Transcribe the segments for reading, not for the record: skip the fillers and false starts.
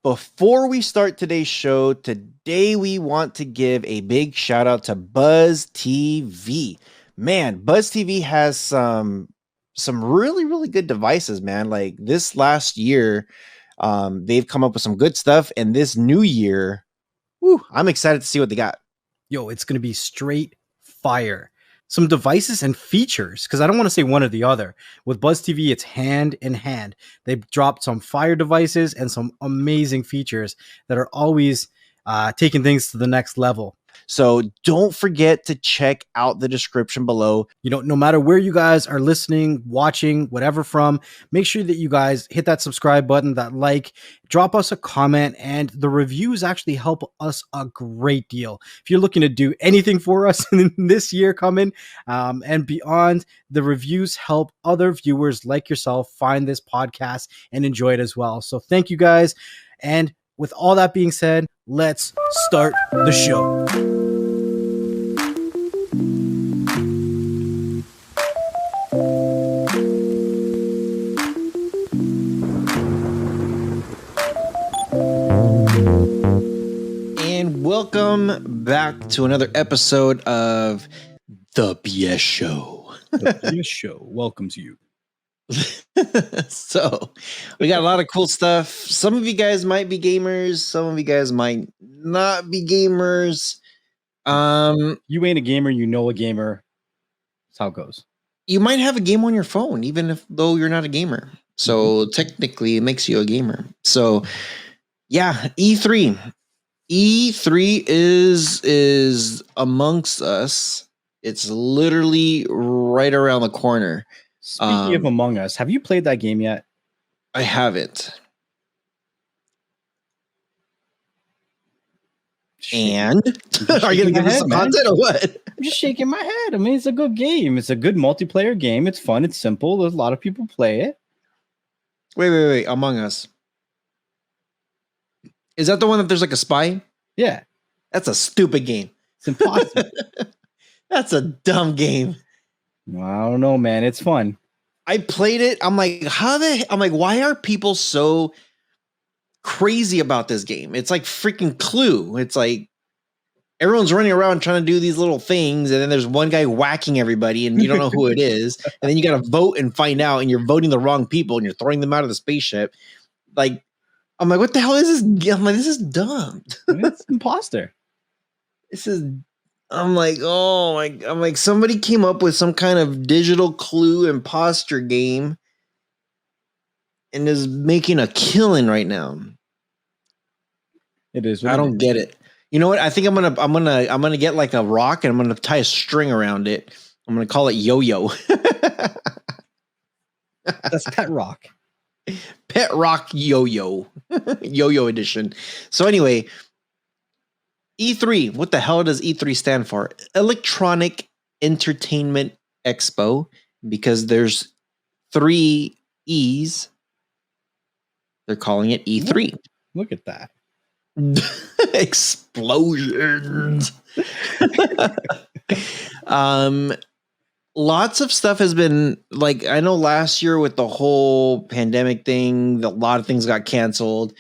Before we start today's show, today we want to give a big shout out to Buzz TV. Man, Buzz TV has some really good devices, man. Like this last year, they've come up with some good stuff, and this new year, I'm excited to see what they got. Yo, it's going to be straight fire. Some devices and features, because I don't want to say one or the other. With Buzz TV, it's hand in hand. They've dropped some fire devices and some amazing features that are always taking things to the next level. So don't forget to check out the description below. You know, no matter where you guys are listening, watching, whatever from, make sure that you guys hit that subscribe button, that like, drop us a comment, and the reviews actually help us a great deal. If you're looking to do anything for us in this year coming and beyond, the reviews help other viewers like yourself find this podcast and enjoy it as well. So thank you guys. And with all that being said, let's start the show. And welcome back to another episode of The BS Show. The BS Show welcomes you. So we got a lot of cool stuff. Some of you guys might be gamers, some of you guys might not be gamers. You ain't a gamer, you know a gamer. That's how it goes. You might have a game on your phone, even though you're not a gamer. So technically it makes you a gamer. So yeah, E3. E3 is amongst us. It's literally right around the corner. Speaking of Among Us, have you played that game yet? I haven't. And are you gonna give me some content or what? I'm just shaking my head. I mean, it's a good game. It's a good multiplayer game. It's fun. It's simple. There's a lot of people play it. Wait. Among Us. Is that the one that there's like a spy? Yeah. That's a stupid game. It's impossible. That's a dumb game. I don't know, man. It's fun. I played it. I'm like, why are people so crazy about this game? It's like freaking Clue. It's like everyone's running around trying to do these little things, and then there's one guy whacking everybody, and you don't know who it is. And then you got to vote and find out, and you're voting the wrong people, and you're throwing them out of the spaceship. Like, I'm like, what the hell is this? I'm like, this is dumb. It's imposter. I'm like, I'm like, somebody came up with some kind of digital Clue imposter game and is making a killing right now. It is. I don't get it. You know what? I think I'm gonna get like a rock and I'm gonna tie a string around it. I'm gonna call it Yo-Yo. That's Pet Rock. Pet Rock Yo-Yo. Yo-Yo edition. So anyway, E3, what the hell does E3 stand for? Electronic Entertainment Expo, because there's 3 E's. They're calling it E3. Look at that. Explosions. Lots of stuff has been, like, I know last year with the whole pandemic thing, a lot of things got canceled.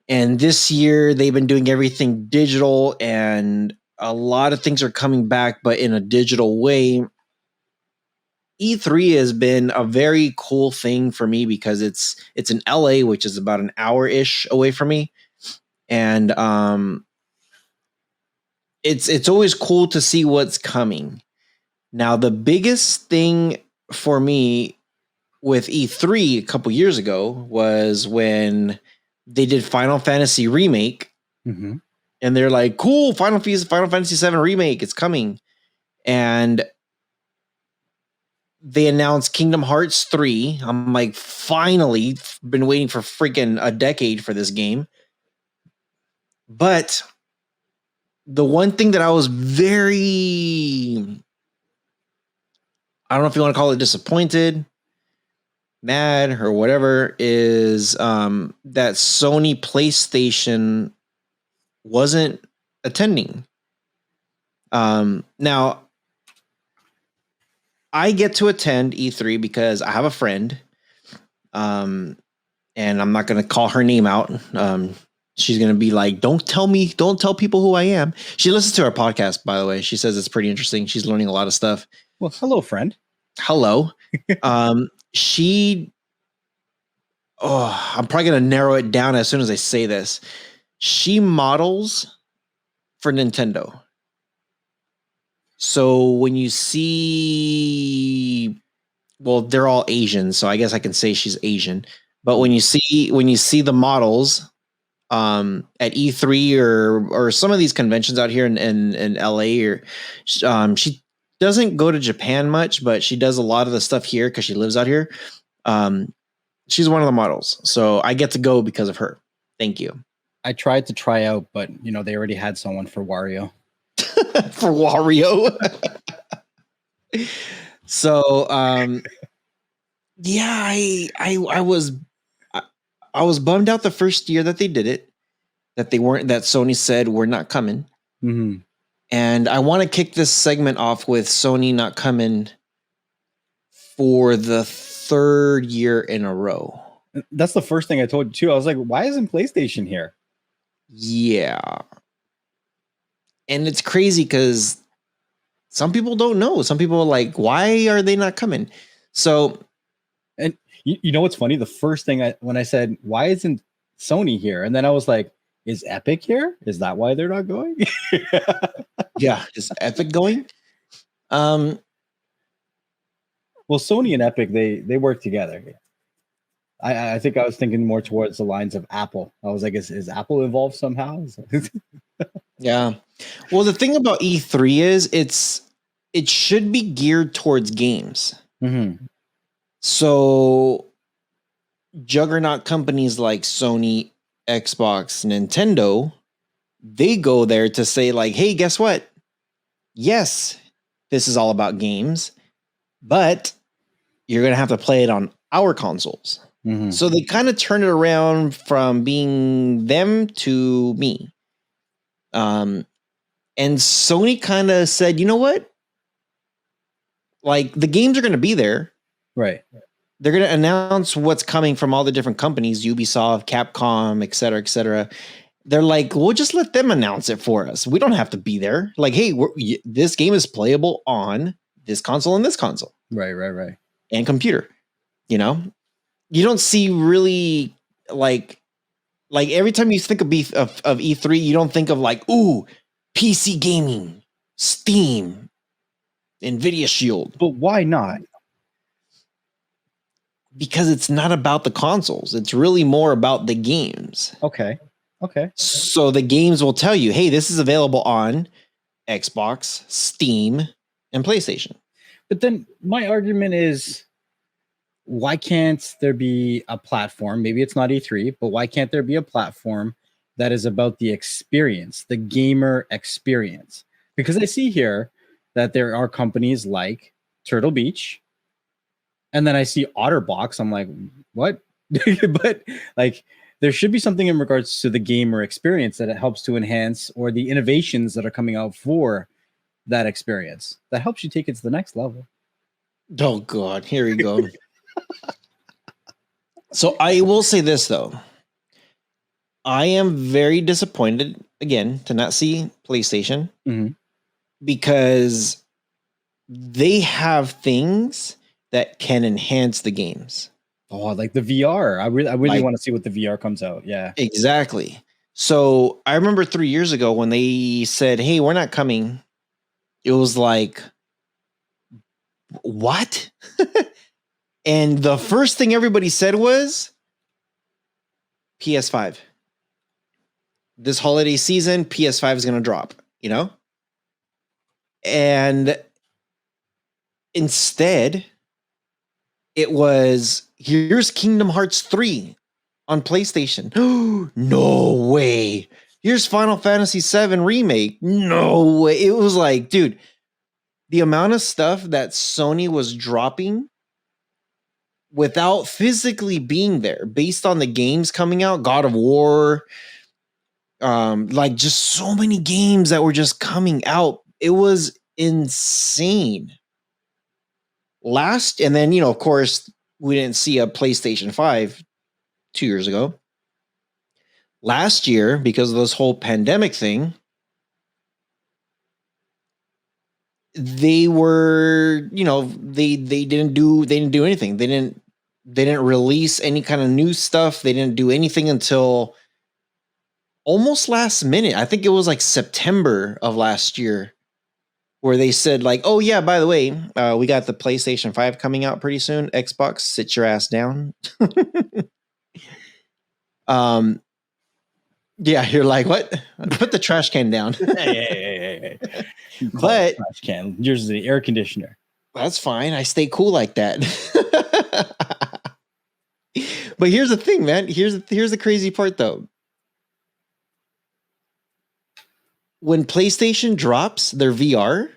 And this year they've been doing everything digital, and a lot of things are coming back, but in a digital way. E3 has been a very cool thing for me because it's in LA, which is about an hour-ish away from me. And it's always cool to see what's coming. Now, the biggest thing for me with E3 a couple years ago was when they did Final Fantasy Remake, and they're like, cool, Final Fantasy 7 Remake, it's coming. And they announced Kingdom Hearts 3. I'm like, finally, been waiting for freaking a decade for this game. But the one thing that I was very, I don't know if you want to call it disappointed, mad, or whatever, is that Sony PlayStation wasn't attending. Now, I get to attend E3 because I have a friend. and I'm not going to call her name out. She's going to be like, don't tell people who I am. She listens to our podcast, by the way. She says it's pretty interesting. She's learning a lot of stuff. Well, hello, friend. Hello. I'm probably going to narrow it down as soon as I say this. She models for Nintendo. So when you see, well, they're all Asian, so I guess I can say she's Asian. But when you see the models at E3 or some of these conventions out here in LA, or she doesn't go to Japan much, but she does a lot of the stuff here because she lives out here. She's one of the models, so I get to go because of her. Thank you. I tried to try out, but they already had someone for Wario. For Wario. So yeah, I was bummed out the first year that they did it, that Sony said we're not coming. Mm-hmm. And I want to kick this segment off with Sony not coming for the third year in a row. That's the first thing I told you too. I was like, why isn't PlayStation here? Yeah. And it's crazy because some people don't know. Some people are like, why are they not coming? So, and you know what's funny? The first thing when I said, why isn't Sony here? And then I was like, is Epic here? Is that why they're not going? Yeah, is Epic going? Well, Sony and Epic, they work together. I think I was thinking more towards the lines of Apple. I was like, is Apple involved somehow? Yeah. Well, the thing about E3 is it should be geared towards games. Mm-hmm. So juggernaut companies like Sony, Xbox, Nintendo, they go there to say like, hey, guess what? Yes, this is all about games, but you're going to have to play it on our consoles. Mm-hmm. So they kind of turn it around from being them to me. And Sony kind of said, you know what? Like the games are going to be there. Right. They're going to announce what's coming from all the different companies, Ubisoft, Capcom, et cetera, et cetera. They're like, we'll just let them announce it for us. We don't have to be there. Like, hey, this game is playable on this console and this console. Right. And computer. You don't see really like every time you think of E3, you don't think of like, ooh, PC gaming, Steam, NVIDIA Shield. But why not? Because it's not about the consoles. It's really more about the games. Okay. So the games will tell you, hey, this is available on Xbox, Steam, and PlayStation. But then my argument is, why can't there be a platform? Maybe it's not E3, but why can't there be a platform that is about the experience, the gamer experience? Because I see here that there are companies like Turtle Beach, and then I see OtterBox. I'm like, what? But like, there should be something in regards to the gamer experience that it helps to enhance, or the innovations that are coming out for that experience that helps you take it to the next level. Oh God, here we go. So I will say this though. I am very disappointed again to not see PlayStation, because they have things that can enhance the games. Oh, like the VR. I really want to see what the VR comes out. Yeah, exactly. So I remember 3 years ago when they said, hey, we're not coming. It was like, what? And the first thing everybody said was PS5. This holiday season, PS5 is going to drop, And instead, it was, here's Kingdom Hearts 3 on PlayStation. No way. Here's Final Fantasy VII Remake. No way. It was like, dude, the amount of stuff that Sony was dropping without physically being there, based on the games coming out, God of War, like just so many games that were just coming out. It was insane. And then, of course, we didn't see a PlayStation 5 2 years ago. Last year, because of this whole pandemic thing, they were, they didn't do anything. They didn't release any kind of new stuff. They didn't do anything until almost last minute. I think it was like September of last year, where they said like, "Oh yeah, by the way, we got the PlayStation 5 coming out pretty soon. Xbox, sit your ass down." Yeah, you're like, "What? Put the trash can down." Hey. But trash can. Yours is the air conditioner. That's fine. I stay cool like that. But here's the thing, man. Here's the crazy part, though. When PlayStation drops their VR,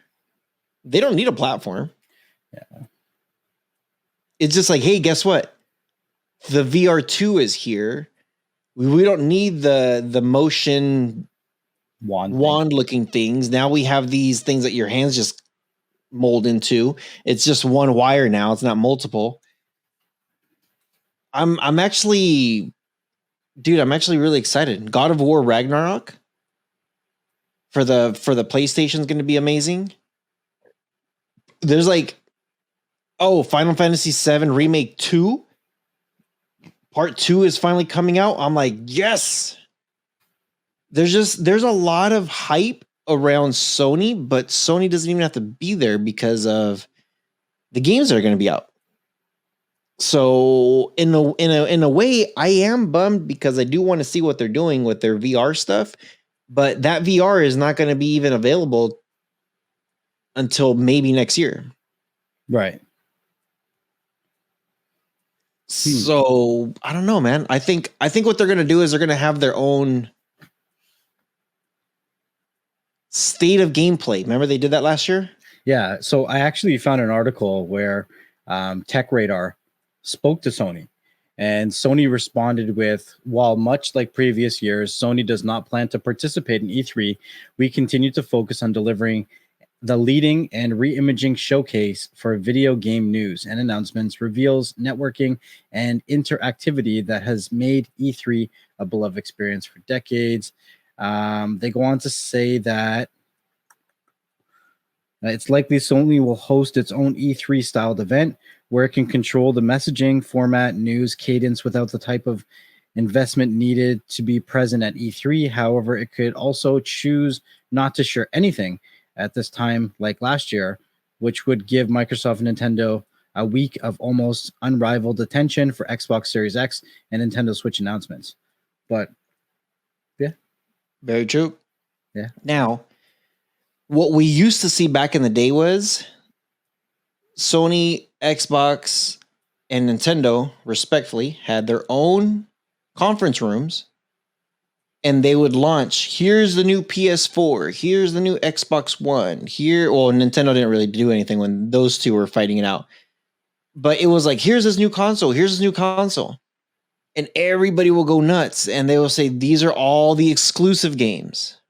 they don't need a platform. Yeah. It's just like, hey, guess what? The VR2 is here. We don't need the motion wand looking things. Now we have these things that your hands just mold into. It's just one wire now. It's not multiple. I'm actually really excited. God of War Ragnarok for the PlayStation is going to be amazing. There's like, Final Fantasy VII Remake 2. Part 2 is finally coming out. I'm like, yes. There's a lot of hype around Sony, but Sony doesn't even have to be there because of the games that are going to be out. So in a way, I am bummed because I do want to see what they're doing with their VR stuff, but that VR is not going to be even available until maybe next year. Right. So I don't know, man. I think what they're going to do is they're going to have their own state of gameplay. Remember they did that last year? Yeah. So I actually found an article where Tech Radar spoke to Sony, and Sony responded with, while much like previous years, Sony does not plan to participate in E3. We continue to focus on delivering the leading and re-imaging showcase for video game news and announcements, reveals, networking, and interactivity that has made E3 a beloved experience for decades. They go on to say that it's likely Sony will host its own E3 styled event where it can control the messaging, format, news, cadence without the type of investment needed to be present at E3. However, it could also choose not to share anything at this time like last year, which would give Microsoft and Nintendo a week of almost unrivaled attention for Xbox Series X and Nintendo Switch announcements. But yeah. Very true. Yeah. Now, what we used to see back in the day was Sony, Xbox, and Nintendo, respectfully, had their own conference rooms, and they would launch, here's the new PS4, here's the new Xbox One, Nintendo didn't really do anything when those two were fighting it out. But it was like, here's this new console, and everybody will go nuts, and they will say, these are all the exclusive games.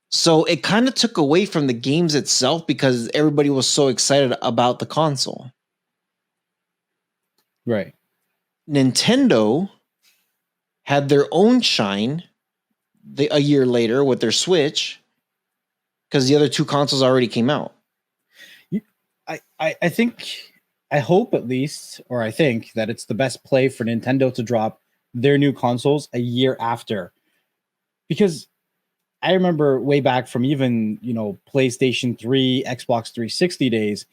So it kind of took away from the games itself because everybody was so excited about the console. Right. Nintendo had their own shine a year later with their Switch because the other two consoles already came out. I think, I hope at least, or I think that it's the best play for Nintendo to drop their new consoles a year after. Because I remember way back from even, PlayStation 3, Xbox 360 days,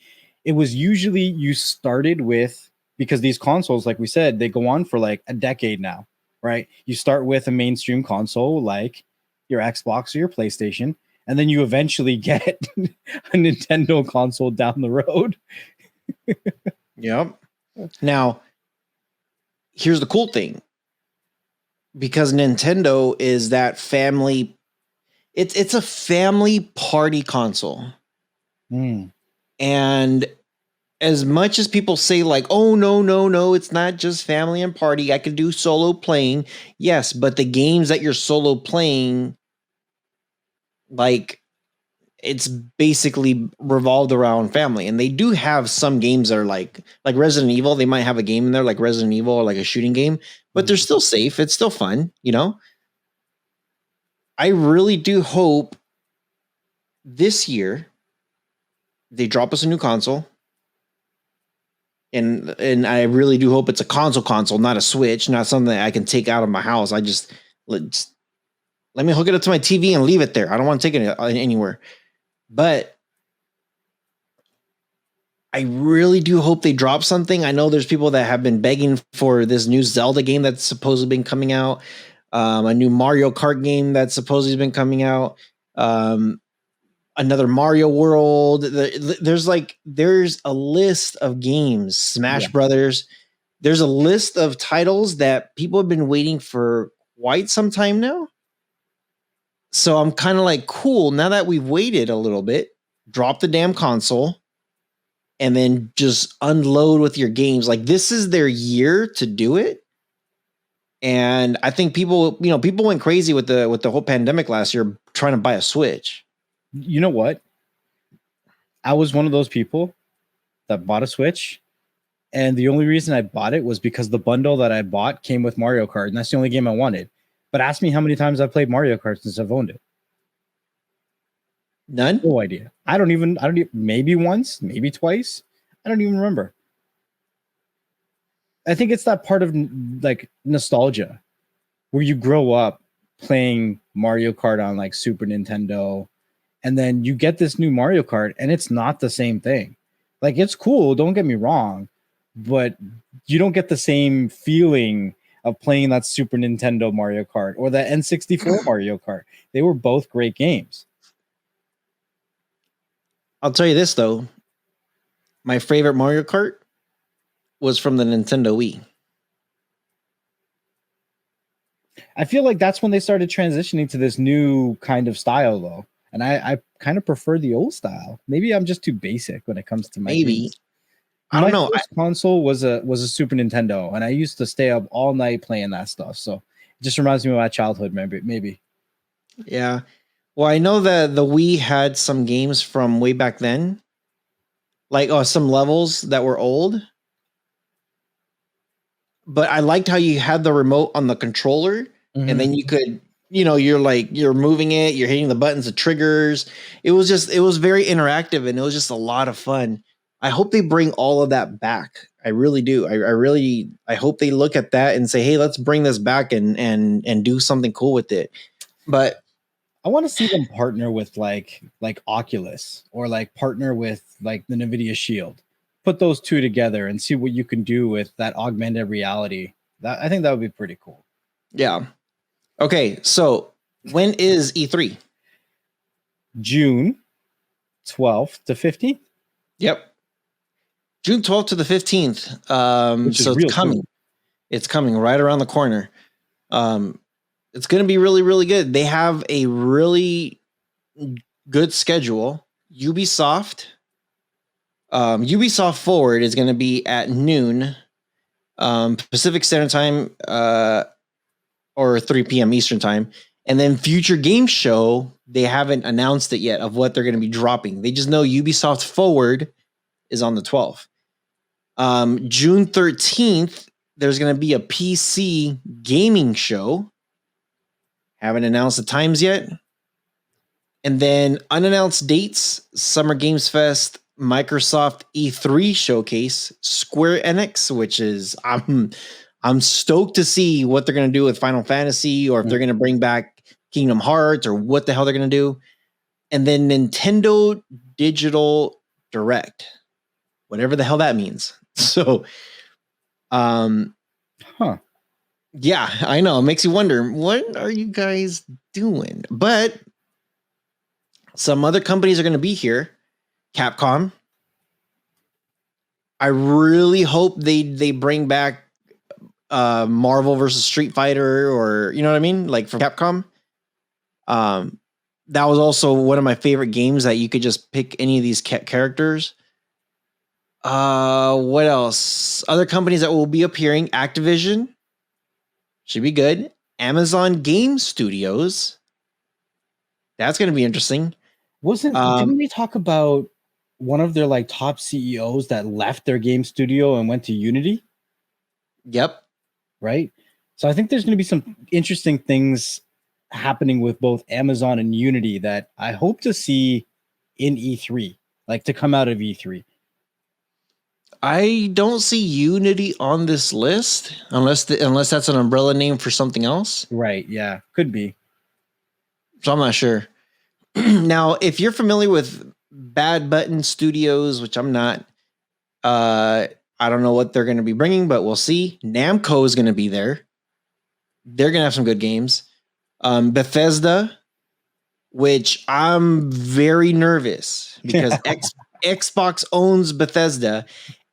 it was usually you started with, because these consoles, like we said, they go on for like a decade now, right? You start with a mainstream console like your Xbox or your PlayStation, and then you eventually get a Nintendo console down the road. Yep. Now, here's the cool thing. Because Nintendo is that family, it's a family party console. And as much as people say like, oh, no, it's not just family and party. I could do solo playing. Yes, but the games that you're solo playing, like it's basically revolved around family. And they do have some games that are like Resident Evil. They might have a game in there like Resident Evil or like a shooting game, but they're still safe. It's still fun, you know? I really do hope this year they drop us a new console. And I really do hope it's a console, not a Switch, not something that I can take out of my house. I just let me hook it up to my TV and leave it there. I don't want to take it anywhere. But I really do hope they drop something. I know there's people that have been begging for this new Zelda game that's supposedly been coming out, a new Mario Kart game that's supposedly been coming out, another Mario World. There's a list of games, Smash Brothers. There's a list of titles that people have been waiting for quite some time now. So I'm kind of like, cool, now that we've waited a little bit, drop the damn console and then just unload with your games. Like, this is their year to do it. And I think people went crazy with the whole pandemic last year trying to buy a Switch. You know what? I was one of those people that bought a Switch, and the only reason I bought it was because the bundle that I bought came with Mario Kart, and that's the only game I wanted. But ask me how many times I've played Mario Kart since I've owned it. None? No idea. I don't even, maybe once, maybe twice. I don't even remember. I think it's that part of like nostalgia where you grow up playing Mario Kart on like Super Nintendo, and then you get this new Mario Kart and it's not the same thing. Like, it's cool, don't get me wrong, but you don't get the same feeling of playing that Super Nintendo Mario Kart or the N64 Mario Kart. They were both great games. I'll tell you this, though. My favorite Mario Kart was from the Nintendo Wii. I feel like that's when they started transitioning to this new kind of style, though. And I kind of prefer the old style. Maybe I'm just too basic when it comes to my games. I don't know. My first console was a Super Nintendo, and I used to stay up all night playing that stuff. So it just reminds me of my childhood, maybe. Yeah. Well, I know that the Wii had some games from way back then, like some levels that were old. But I liked how you had the remote on the controller, and then you could, you're moving it, you're hitting the buttons, the triggers. It was very interactive, and it was just a lot of fun. I hope they bring all of that back. I really do. I hope they look at that and say, hey, let's bring this back and do something cool with it. But I want to see them partner with like Oculus, or like partner with like the NVIDIA Shield. Put those two together and see what you can do with that augmented reality. I think that would be pretty cool. Yeah. Okay, so when is E3? June 12th to 15th. Yep. June 12th to the 15th. So it's coming. Soon. It's coming right around the corner. It's going to be really, really good. They have a really good schedule. Ubisoft Forward is going to be at noon Pacific Standard Time or 3 p.m. Eastern Time. And then Future Game Show, they haven't announced it yet of what they're going to be dropping. They just know Ubisoft Forward is on the 12th. June 13th, there's going to be a PC gaming show. Haven't announced the times yet. And then unannounced dates, Summer Games Fest, Microsoft E3 Showcase, Square Enix, which is I'm stoked to see what they're going to do with Final Fantasy, or if they're going to bring back Kingdom Hearts, or what the hell they're going to do. And then Nintendo Digital Direct, whatever the hell that means. So, yeah, I know. It makes you wonder, what are you guys doing? But some other companies are going to be here. Capcom. I really hope they bring back Marvel versus Street Fighter, or you know what I mean, like from Capcom. That was also one of my favorite games, that you could just pick any of these characters. What else? Other companies that will be appearing: Activision should be good. Amazon Game Studios, that's going to be interesting. Didn't we talk about one of their like top CEOs that left their game studio and went to Unity? Yep. Right. So I think there's going to be some interesting things happening with both Amazon and Unity that I hope to see in E3, like to come out of E3. I don't see Unity on this list unless that's an umbrella name for something else. Right. Yeah. Could be. So I'm not sure. Now, if you're familiar with Bad Button Studios, which I'm not, I don't know what they're going to be bringing, but we'll see. Namco is going to be there. They're going to have some good games. Bethesda, which I'm very nervous because Xbox owns Bethesda,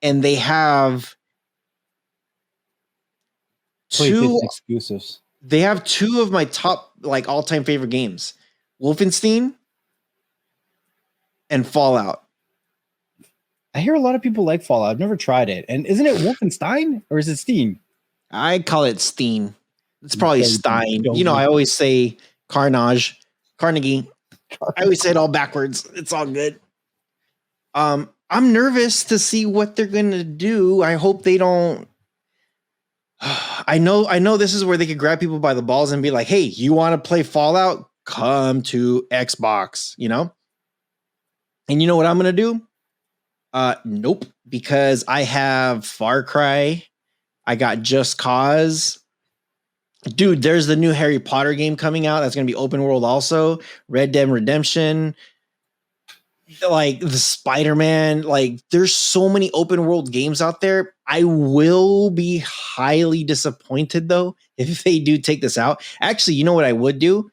and they have PlayStation exclusives. They have two of my top like all-time favorite games, Wolfenstein and Fallout. I hear a lot of people like Fallout. I've never tried it. And isn't it Wolfenstein or is it Steam? I call it Steam. It's probably Don't- Stein. don't You know, be- I always say Carnage, Carnegie. I always say it all backwards. It's all good. I'm nervous to see what they're gonna do. I hope they don't. I know this is where they could grab people by the balls and be like, hey, you want to play Fallout? Come to Xbox, you know? And you know what I'm gonna do? Nope, because I have Far Cry, I got Just Cause. Dude, there's the new Harry Potter game coming out that's gonna be open world also. Red Dead Redemption, like the Spider-Man, like there's so many open world games out there. I will be highly disappointed though if they do take this out. Actually, you know what I would do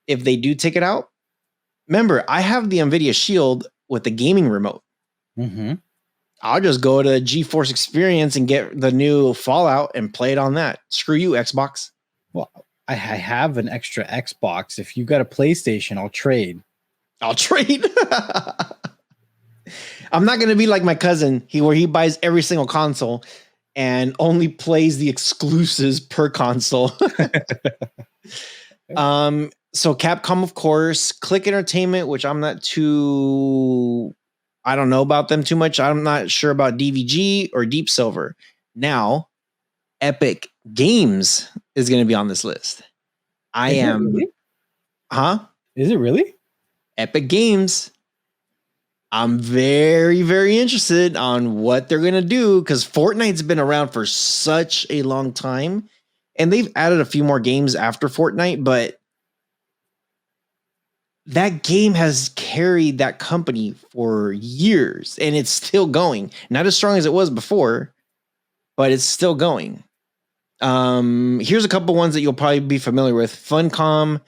if they do take it out? Remember, I have the Nvidia Shield with the gaming remote. Mm-hmm. I'll just go to GeForce Experience and get the new Fallout and play it on that. Screw you, Xbox. Well, I have an extra Xbox. If you got a PlayStation, I'll trade. I'll trade. I'm not going to be like my cousin, where he buys every single console and only plays the exclusives per console. So Capcom, of course, Click Entertainment, which I'm not too, I don't know about them too much. I'm not sure about DVG or Deep Silver. Now, Epic Games is going to be on this list. I am, really? huh? Is it really? Epic Games. I'm very, very interested on what they're going to do because Fortnite's been around for such a long time and they've added a few more games after Fortnite, but that game has carried that company for years and it's still going. Not as strong as it was before, but it's still going. Here's a couple ones that you'll probably be familiar with. Funcom,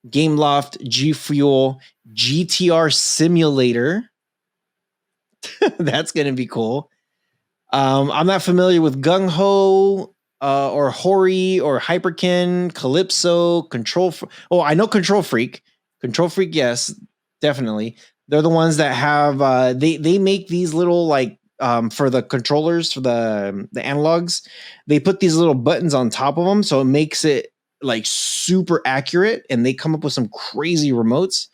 Gameloft, G Fuel, GTR Simulator. That's going to be cool. I'm not familiar with Gung Ho or Hori or Hyperkin, Calypso, I know Control Freak. Control Freak, yes, definitely. They're the ones that have they make these little like for the controllers, for the analogs. They put these little buttons on top of them, so it makes it like super accurate. And they come up with some crazy remotes.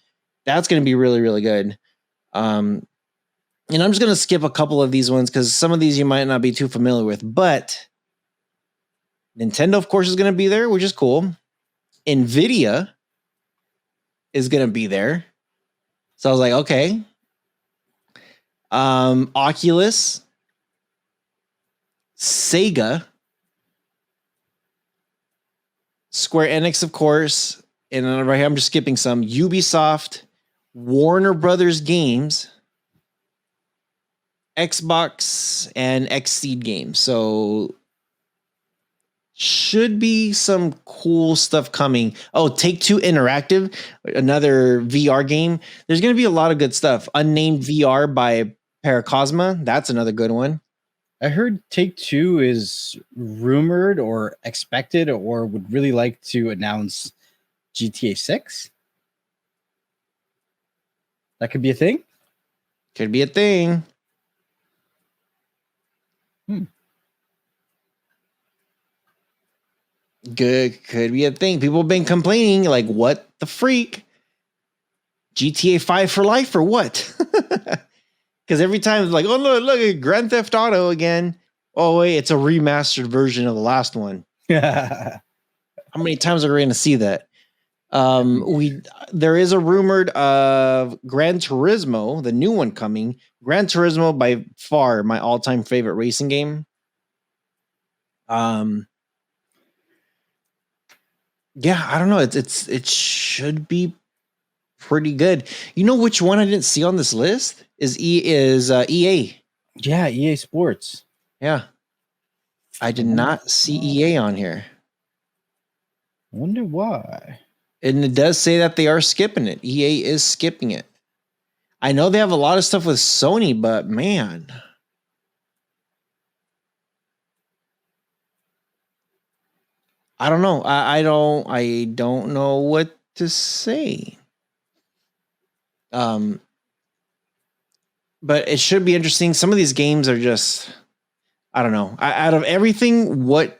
That's going to be really, really good. And I'm just going to skip a couple of these ones because some of these you might not be too familiar with. But Nintendo, of course, is going to be there, which is cool. NVIDIA is going to be there. So I was like, okay. Oculus, Sega, Square Enix, of course. And then right here, I'm just skipping some. Ubisoft, Warner Brothers Games, Xbox, and Xseed Games. So should be some cool stuff coming. Oh, Take-Two Interactive, another VR game. There's going to be a lot of good stuff. Unnamed VR by Paracosma. That's another good one. I heard Take-Two is rumored or expected or would really like to announce GTA 6. That could be a thing. Could be a thing. Good, could be a thing. People have been complaining, like, what the freak? GTA 5 for life or what? Because every time it's like, oh, look at Grand Theft Auto again. Oh, wait, it's a remastered version of the last one. How many times are we going to see that? There is a rumored of Gran Turismo, the new one coming. Gran Turismo, by far my all-time favorite racing game. Yeah, I don't know. It should be pretty good. You know which one I didn't see on this list is EA. Yeah, EA Sports. Yeah, I did not see EA on here. I wonder why. And it does say that they are skipping it. EA is skipping it. I know they have a lot of stuff with Sony, but man. I don't know. I don't know what to say. But it should be interesting. Some of these games are just, I don't know. Out of everything, what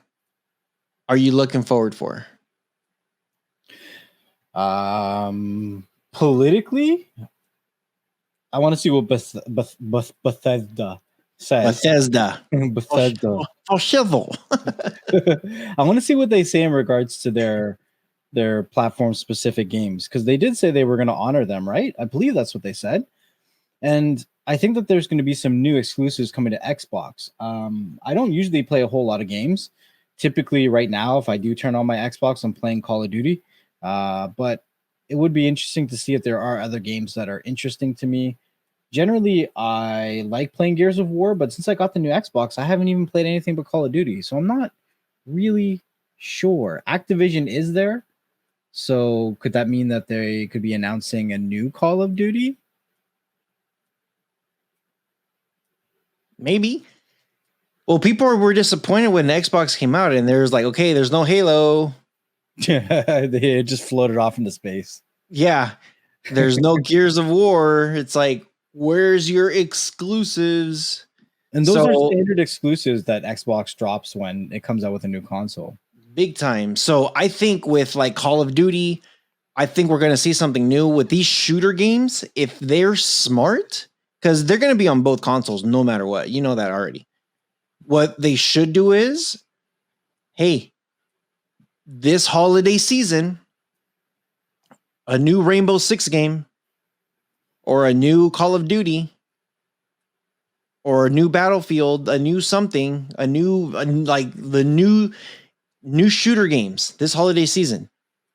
are you looking forward for? Politically, I want to see what Bethesda says. Bethesda. Bethesda. Oh, shizzle. I want to see what they say in regards to their platform specific games, because they did say they were going to honor them, right? I believe that's what they said. And I think that there's going to be some new exclusives coming to Xbox. I don't usually play a whole lot of games. Typically right now, if I do turn on my Xbox, I'm playing Call of Duty. But it would be interesting to see if there are other games that are interesting to me. Generally, I like playing Gears of War, but since I got the new Xbox, I haven't even played anything but Call of Duty. So I'm not really sure. Activision is there. So could that mean that they could be announcing a new Call of Duty? Maybe. Well, people were disappointed when the Xbox came out and there's like, okay, there's no Halo. They just floated off into space. Yeah. There's no Gears of War. It's like, where's your exclusives? And those are standard exclusives that Xbox drops when it comes out with a new console. Big time. So I think with like Call of Duty, I think we're going to see something new with these shooter games. If they're smart, because they're going to be on both consoles no matter what. You know that already. What they should do is, hey, this holiday season, a new Rainbow Six game or a new Call of Duty or a new Battlefield, a new something, like the new shooter games this holiday season.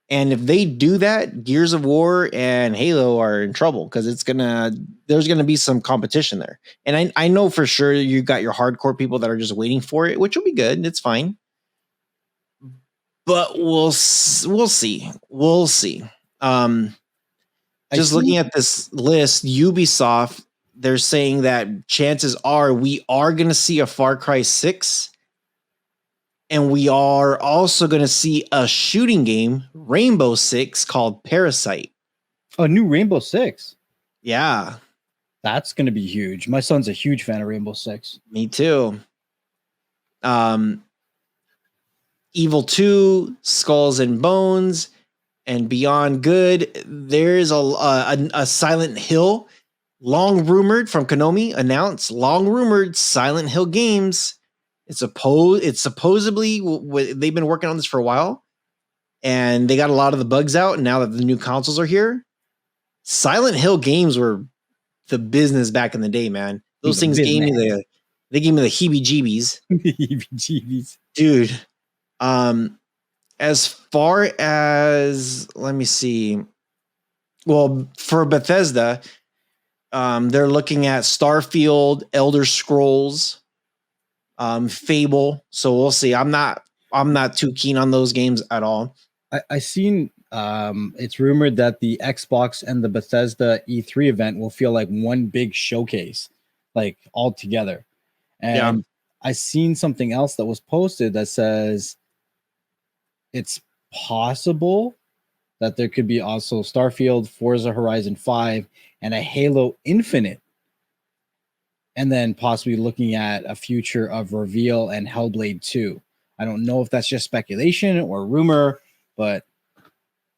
And if they do that, Gears of War and Halo are in trouble because there's gonna be some competition there. And I know for sure you got your hardcore people that are just waiting for it, which will be good. It's fine. But we'll see. We'll see. Just looking at this list, Ubisoft, they're saying that chances are we are going to see a Far Cry 6. And we are also going to see a shooting game, Rainbow Six, called Parasite. A new Rainbow Six? Yeah. That's going to be huge. My son's a huge fan of Rainbow Six. Me too. Evil 2, Skulls and Bones, and Beyond Good. There's a Silent Hill, long rumored from Konami, announced long rumored Silent Hill games. It's supposedly they've been working on this for a while, and they got a lot of the bugs out. And now that the new consoles are here, Silent Hill games were the business back in the day, man. Those things gave me the heebie-jeebies. Heebie-jeebies, dude. As far as, let me see. Well, for Bethesda, they're looking at Starfield, Elder Scrolls, Fable. So we'll see. I'm not too keen on those games at all. I seen it's rumored that the Xbox and the Bethesda E3 event will feel like one big showcase, like all together. And I seen something else that was posted that says it's possible that there could be also Starfield, Forza Horizon 5, and a Halo Infinite. And then possibly looking at a future of Reveal and Hellblade 2. I don't know if that's just speculation or rumor, but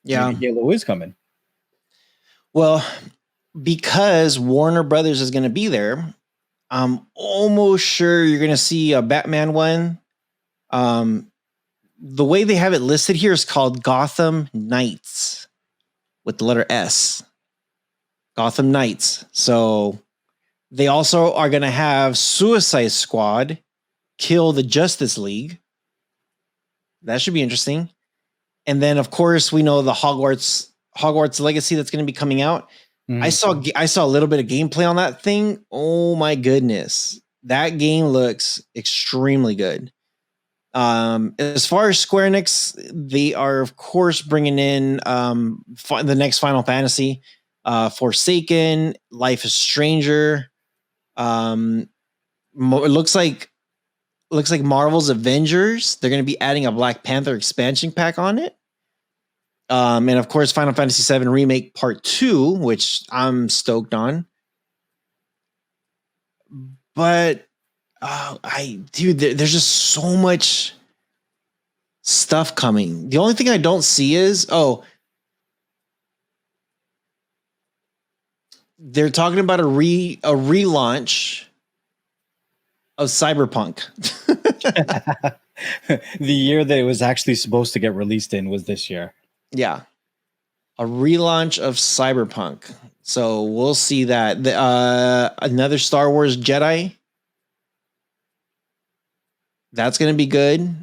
maybe Halo is coming. Well, because Warner Brothers is going to be there, I'm almost sure you're going to see a Batman one. The way they have it listed here is called Gotham Knights with the letter S. Gotham Knights. So they also are going to have Suicide Squad kill the Justice League. That should be interesting. And then, of course, we know the Hogwarts Legacy that's going to be coming out. I saw a little bit of gameplay on that thing. Oh my goodness, that game looks extremely good. As far as Square Enix, they are of course bringing in the next Final Fantasy, Forsaken, Life is Stranger. It looks like Marvel's Avengers. They're going to be adding a Black Panther expansion pack on it. And of course, Final Fantasy VII Remake Part 2, which I'm stoked on. But there's just so much stuff coming. The only thing I don't see is they're talking about a relaunch of Cyberpunk. The year that it was actually supposed to get released in was this year. Yeah. A relaunch of Cyberpunk. So we'll see that. Another Star Wars Jedi. That's going to be good.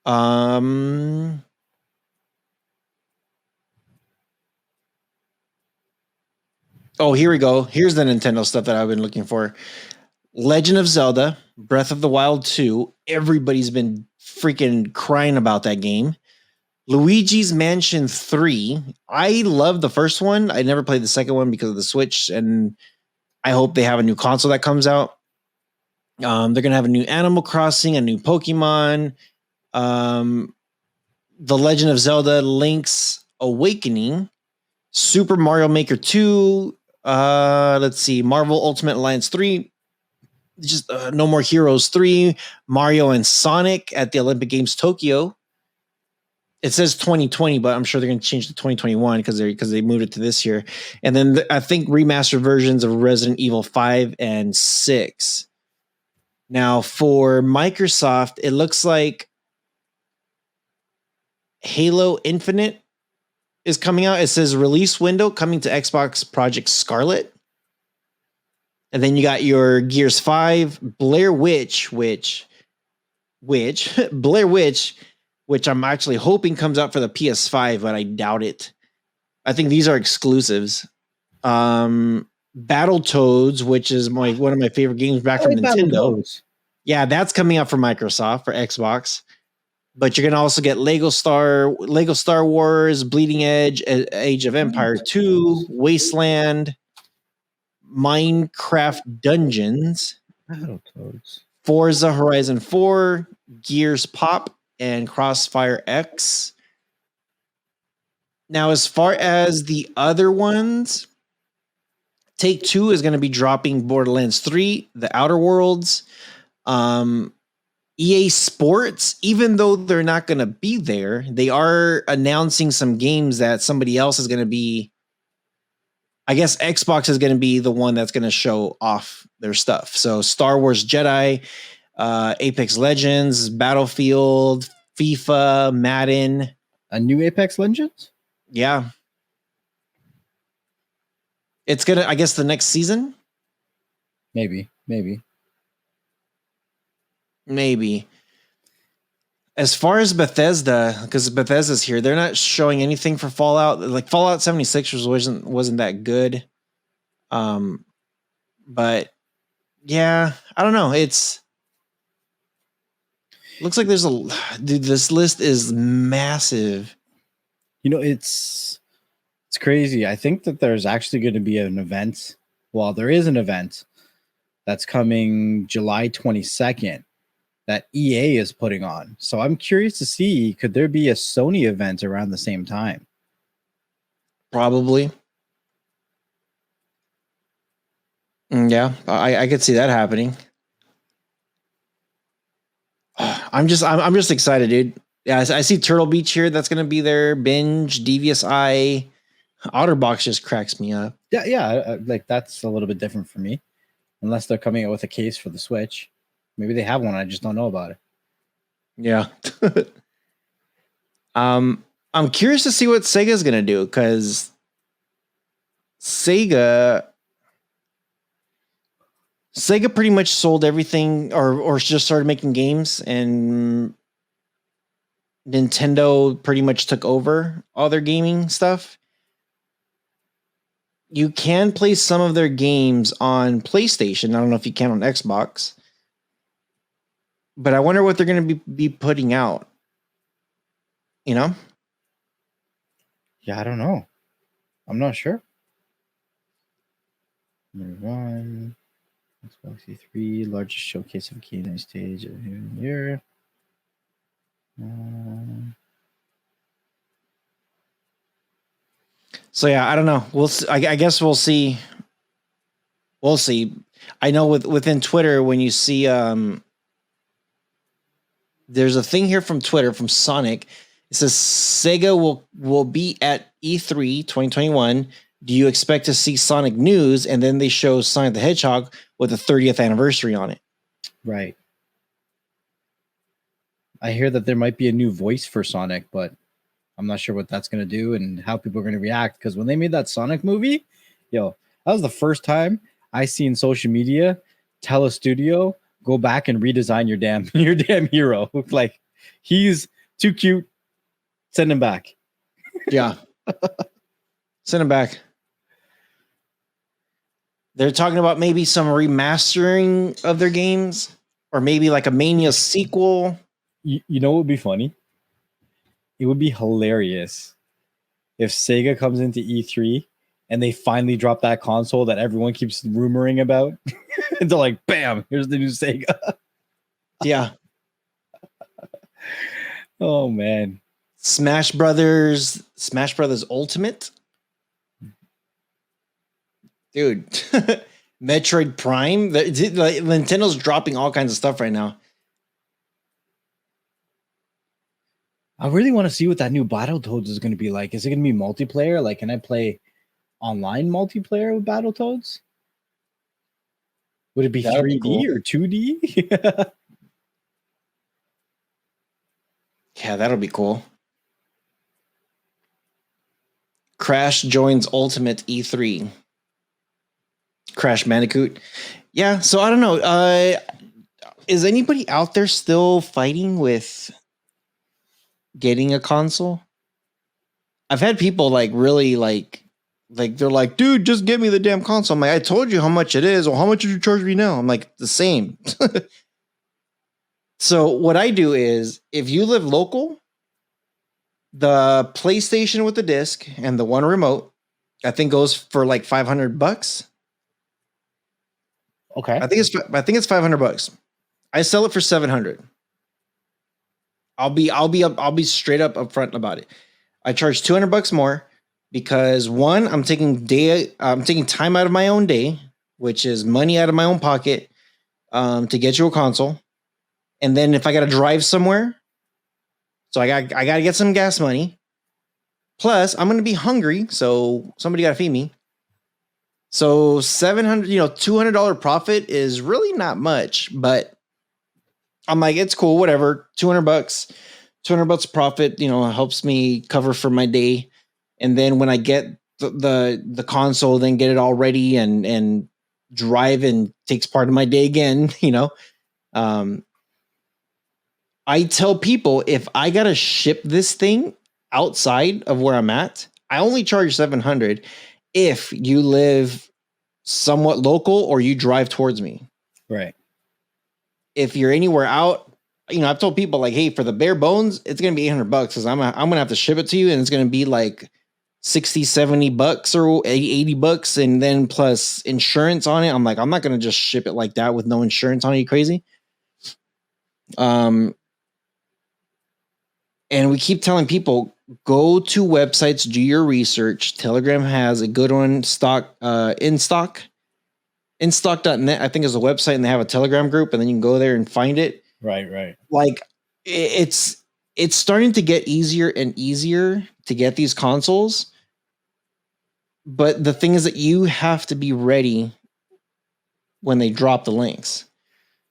Oh, here we go. Here's the Nintendo stuff that I've been looking for. Legend of Zelda, Breath of the Wild 2. Everybody's been freaking crying about that game. Luigi's Mansion 3. I love the first one. I never played the second one because of the Switch, and I hope they have a new console that comes out. They're going to have a new Animal Crossing, a new Pokemon, The Legend of Zelda Link's Awakening, Super Mario Maker 2, let's see, Marvel Ultimate Alliance 3, just No More Heroes 3, Mario and Sonic at the Olympic Games Tokyo. It says 2020, but I'm sure they're going to change to 2021 because they moved it to this year. And then I think remastered versions of Resident Evil 5 and 6. Now for Microsoft, it looks like Halo Infinite is coming out. It says release window coming to Xbox Project Scarlet. And then you got your Gears 5, Blair Witch, which I'm actually hoping comes out for the PS5, but I doubt it. I think these are exclusives. Battletoads, which is one of my favorite games back from Nintendo. Yeah, that's coming out for Microsoft, for Xbox. But you're going to also get Lego Star Wars, Bleeding Edge, Age of Empire 2, Wasteland, Minecraft Dungeons, Battletoads, Forza Horizon 4, Gears Pop, and Crossfire X. Now, as far as the other ones, Take-Two is going to be dropping Borderlands 3, The Outer Worlds, EA Sports. Even though they're not going to be there, they are announcing some games that somebody else is going to be. I guess Xbox is going to be the one that's going to show off their stuff. So Star Wars Jedi, Apex Legends, Battlefield, FIFA, Madden. A new Apex Legends? Yeah. It's going to, I guess, the next season? Maybe. As far as Bethesda, because Bethesda's here, they're not showing anything for Fallout. Like Fallout 76 wasn't that good. But yeah, I don't know. Looks like there's this list is massive. You know, it's crazy. I think that there's actually going to be an event. Well, there is an event that's coming July 22nd that EA is putting on. So I'm curious to see, could there be a Sony event around the same time? Probably. Yeah, I could see that happening. I'm just excited, dude. Yeah, I see Turtle Beach here. That's going to be there. Binge, Devious Eye, Otterbox just cracks me up. Yeah. Like that's a little bit different for me, unless they're coming out with a case for the Switch. Maybe they have one. I just don't know about it. Yeah. I'm curious to see what Sega's gonna do, because Sega pretty much sold everything, or just started making games, and Nintendo pretty much took over all their gaming stuff. You can play some of their games on PlayStation. I don't know if you can on Xbox, but I wonder what they're going to be putting out. You know? Yeah, I don't know. I'm not sure. Number 1, Xbox E3, largest showcase of a keynote stage of the year. So yeah, I don't know. We'll see. I guess we'll see. We'll see. I know within Twitter, when you see there's a thing here from Twitter from Sonic. It says Sega will be at E3 2021. Do you expect to see Sonic news? And then they show Sonic the Hedgehog with the 30th anniversary on it. Right. I hear that there might be a new voice for Sonic, but I'm not sure what that's going to do and how people are going to react. Because when they made that Sonic movie, that was the first time I seen social media tell a studio, go back and redesign your damn hero. Like, he's too cute. Send him back. Yeah. Send him back. They're talking about maybe some remastering of their games, or maybe like a Mania sequel. You know what would be funny? It would be hilarious if Sega comes into E3 and they finally drop that console that everyone keeps rumoring about. And they're like, bam, here's the new Sega. Yeah. Oh, man. Smash Brothers Ultimate. Dude. Metroid Prime. Nintendo's dropping all kinds of stuff right now. I really want to see what that new Battletoads is going to be like. Is it going to be multiplayer? Like, can I play online multiplayer with Battletoads? Would it be 3D or 2D? Yeah, that'll be cool. Crash joins Ultimate E3. Crash Bandicoot. Yeah, so I don't know. Is anybody out there still fighting with getting a console? I've had people really they're like, dude, just get me the damn console. I'm like, I told you how much it is. Well, how much did you charge me now? I'm like, the same. So what I do is, if you live local, the PlayStation with the disc and the one remote, I think goes for like $500. Okay. I think it's $500. I sell it for $700. I'll be straight up upfront about it. I charge $200 more because, one, I'm taking time out of my own day, which is money out of my own pocket, to get you a console. And then if I got to drive somewhere, so I got to get some gas money. Plus, I'm going to be hungry, so somebody got to feed me. So $200 profit is really not much, but I'm like, it's cool, whatever. $200 profit, helps me cover for my day. And then when I get the console, then get it all ready and drive and takes part of my day again, I tell people, if I got to ship this thing outside of where I'm at, I only charge $700 if you live somewhat local or you drive towards me. Right. If you're anywhere out, I've told people, like, hey, for the bare bones, it's going to be $800 because I'm going to have to ship it to you, and it's going to be like $60, $70 or $80, and then plus insurance on it. I'm like, I'm not going to just ship it like that with no insurance on it. You crazy? And we keep telling people, go to websites, do your research. Telegram has a good one in stock. Instock.net, I think, is a website, and they have a Telegram group, and then you can go there and find it. Right. Like, it's starting to get easier and easier to get these consoles. But the thing is that you have to be ready when they drop the links.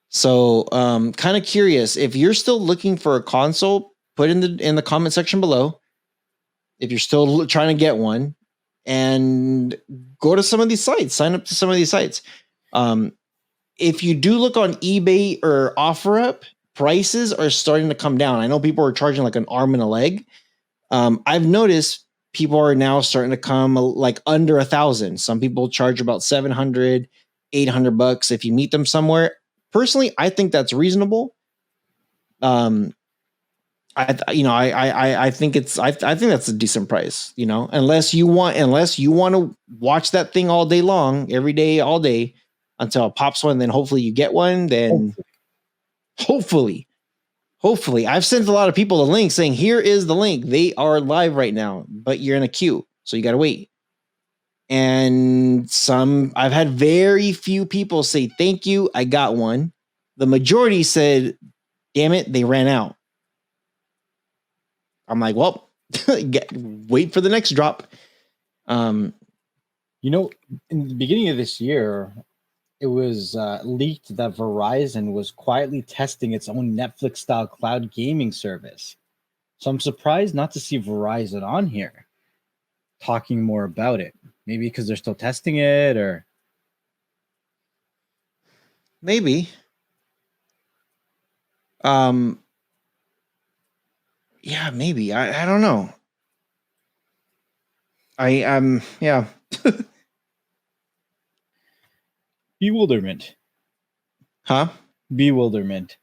So kind of curious, if you're still looking for a console, put in the comment section below if you're still trying to get one, and go to some of these sites, sign up to some of these sites. If you do look on eBay or OfferUp, prices are starting to come down. I know people are charging like an arm and a leg. I've noticed people are now starting to come like under 1,000. Some people charge about 700, 800 bucks if you meet them somewhere. Personally, I think that's reasonable. I think that's a decent price, unless you want to watch that thing all day long, every day, all day until it pops one, then hopefully you get one. Then hopefully I've sent a lot of people the link saying, here is the link. They are live right now, but you're in a queue. So you got to wait. And I've had very few people say, thank you, I got one. The majority said, damn it, they ran out. I'm like, well, wait for the next drop. In the beginning of this year, it was leaked that Verizon was quietly testing its own Netflix-style cloud gaming service. So I'm surprised not to see Verizon on here talking more about it. Maybe because they're still testing it, or maybe. Yeah, maybe. I don't know. Yeah. bewilderment. Huh? Bewilderment.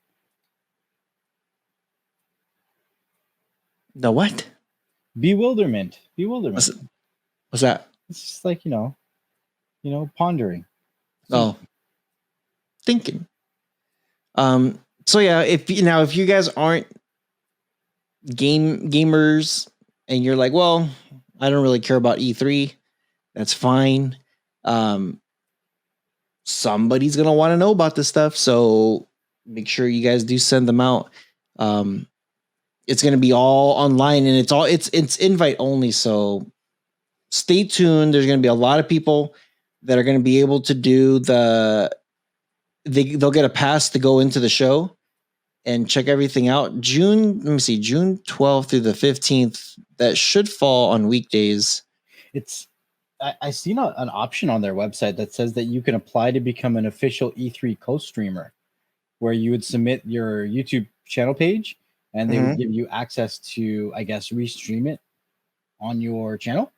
The what? Bewilderment. What's that? It's just like, pondering. Oh, thinking. So yeah, if you guys aren't gamers and you're like, well, I don't really care about E3, that's fine. Somebody's gonna want to know about this stuff, so make sure you guys do send them out. It's gonna be all online, and it's invite only, so stay tuned. There's gonna be a lot of people that are gonna be able to do they'll get a pass to go into the show and check everything out. June 12th through the 15th. That should fall on weekdays. I seen an option on their website that says that you can apply to become an official E3 co-streamer, where you would submit your YouTube channel page and they would give you access to, I guess, restream it on your channel.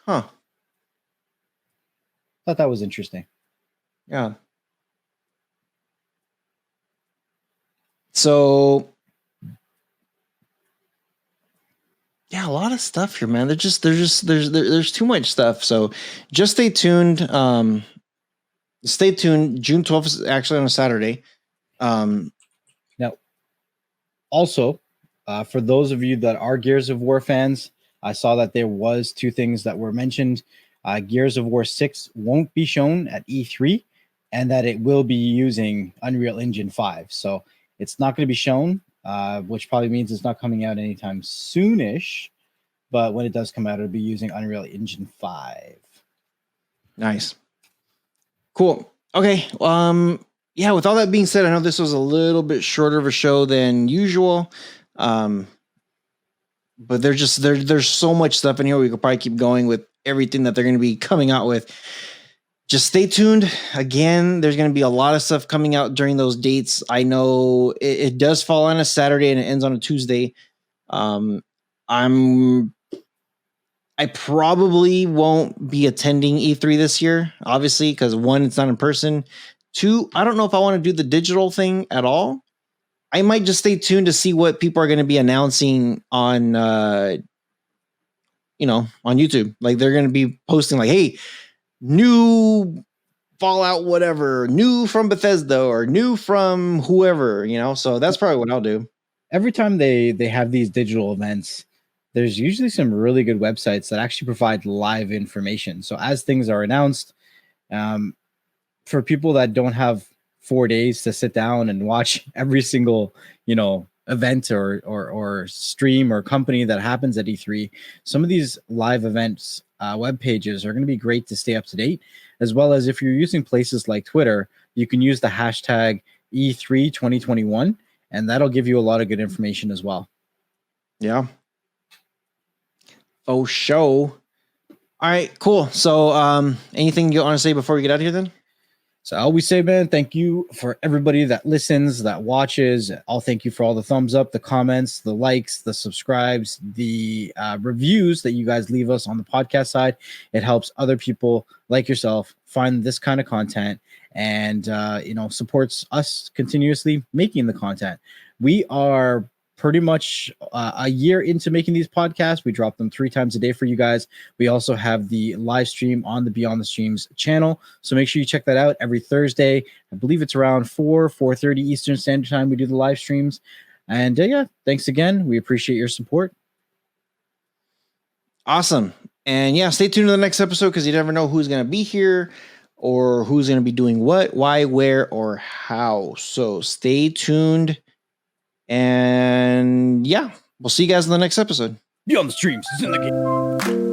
Huh. Thought that was interesting. Yeah. So yeah, a lot of stuff here, man. There's too much stuff. So just stay tuned. Stay tuned. June 12th is actually on a Saturday. Now, also, for those of you that are Gears of War fans, I saw that there was two things that were mentioned. Gears of War 6 won't be shown at E3, and that it will be using Unreal Engine 5. So it's not going to be shown, which probably means it's not coming out anytime soonish. But when it does come out, it'll be using Unreal Engine 5. Nice. Cool. Okay. Yeah, with all that being said, I know this was a little bit shorter of a show than usual. But there's so much stuff in here. We could probably keep going with everything that they're going to be coming out with. Just stay tuned. Again, there's going to be a lot of stuff coming out during those dates. I know it does fall on a Saturday and it ends on a Tuesday. I probably won't be attending E3 this year, obviously, because one, it's not in person. Two, I don't know if I want to do the digital thing at all. I might just stay tuned to see what people are going to be announcing on, on YouTube. Like they're going to be posting like, hey, new Fallout, whatever, new from Bethesda or new from whoever, so that's probably what I'll do. Every time they have these digital events, there's usually some really good websites that actually provide live information. So as things are announced, for people that don't have 4 days to sit down and watch every single, event or stream or company that happens at E3, some of these live events web pages are going to be great to stay up to date, as well as if you're using places like Twitter, you can use the hashtag E3 2021, and that'll give you a lot of good information as well. Yeah. Oh, show. All right, cool. So anything you want to say before we get out of here then? So I always say, man, thank you for everybody that listens, that watches. I'll thank you for all the thumbs up, the comments, the likes, the subscribes, the reviews that you guys leave us on the podcast side. It helps other people like yourself find this kind of content and, supports us continuously making the content. We are pretty much a year into making these podcasts. We drop them 3 times a day for you guys. We also have the live stream on the Beyond the Streams channel. So make sure you check that out every Thursday. I believe it's around 4:30 Eastern Standard Time. We do the live streams. And thanks again. We appreciate your support. Awesome. And yeah, stay tuned to the next episode because you never know who's going to be here or who's going to be doing what, why, where, or how. So stay tuned. And yeah, we'll see you guys in the next episode. Beyond the Streams is in the game.